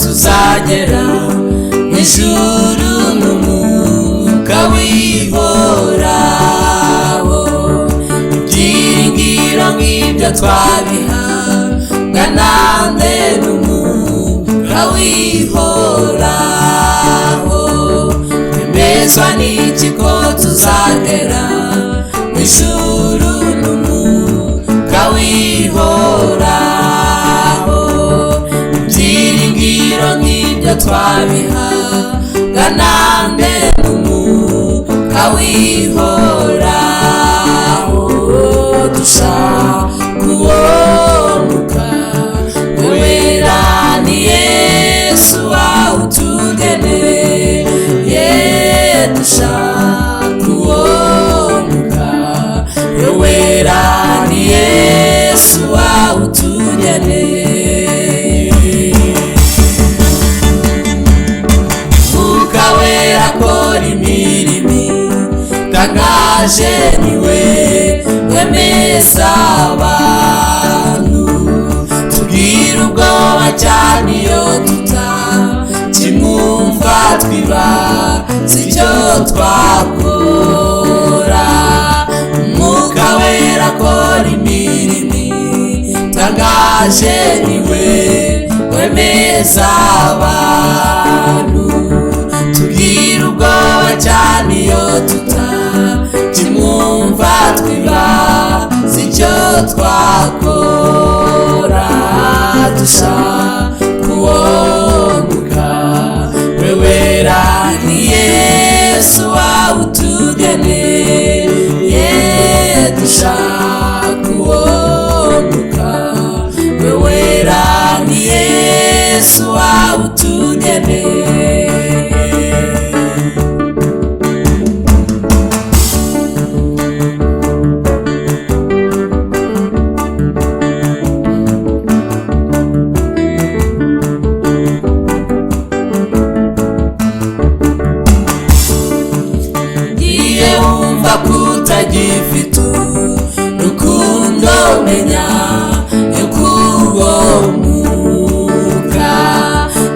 tuzagera ijuru n'umwuka w'ihoraho. Ibyiringiro nk'ibyo twabihabwa nande n'umwuka w'ihoraho. Twemezwa n'iki ko tuzagera ijuru n'umwuka w'ihoraho. Ibyiringiro nk'ibyo twabihabwa nande n'umwuka w'ihoraho. Dushaka uwo mwuka wera, ni Yesu awutugeneye. Dushaka uwo mwuka wera, ni Yesu awutugeneye. Mwuka wera akora imirimo itangaje, niwe wemeza abantu. Tugira ubwoba cyane iyo tutakimwumva, twibaza icyo twakora. Umwuka wera akora imirimo itangaje, niwe wemeza abantu. Tugira ubwoba cyane iyo tutakimwumva, twibaza icyo twakora. Dushaka uwo mwuka wera, ni Yesu awutugeneye. Dushaka uwo mwuka wera, ni Yesu awutugeneye. Kutagifite urukundo, menya yuko uwo mwuka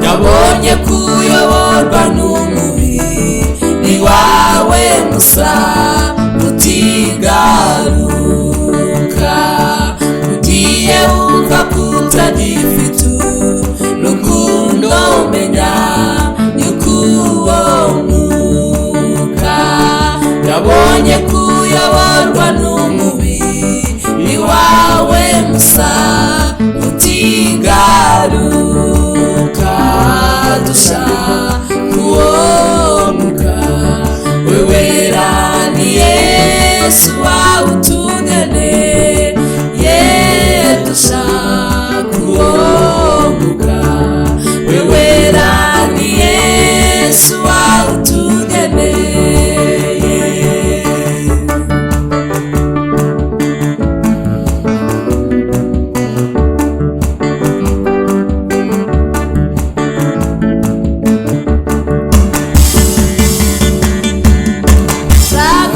yabonye kuyoborwa n'umubiri wawe musa utigaruka. Ugiye wumva kutagifite urukundo, menya yuko uwo mwuka yabonye kuyoborwa n'umubiri wawe musa utigaruka. Dushaka uwo mwuka wera, ni Yesu awutugeneye. Dushaka uwo mwuka wera, ni Yesu awutugeneye.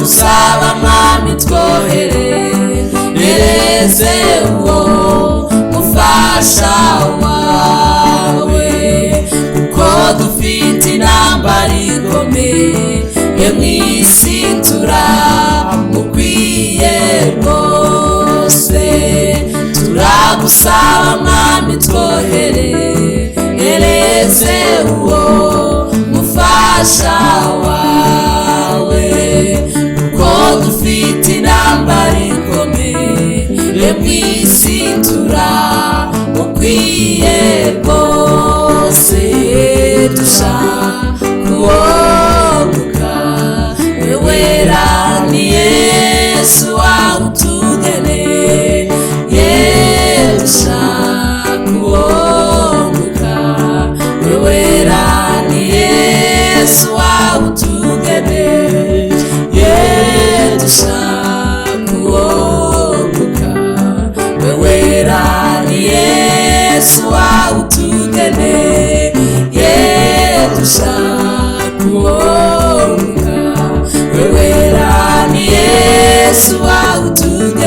Saba mwami twoherereze uwo mufasha wawe, kuko dufite intambara ikomeye mw'isi, turamukwiye rwose. Turagusaba mwami twoherereze uwo mufasha wawe, dufite intambara ikomeye mw'isi, turamukwiye rwose. Dushaka uwo mwuka wera, ni Yesu awutugeneye. Dushaka uwo mwuka wera, ni Yesu awutugeneye. Dushaka uwo mwuka wera, ni Yesu awutugeneye. Dushaka uwo mwuka wera, ni Yesu awutugeneye.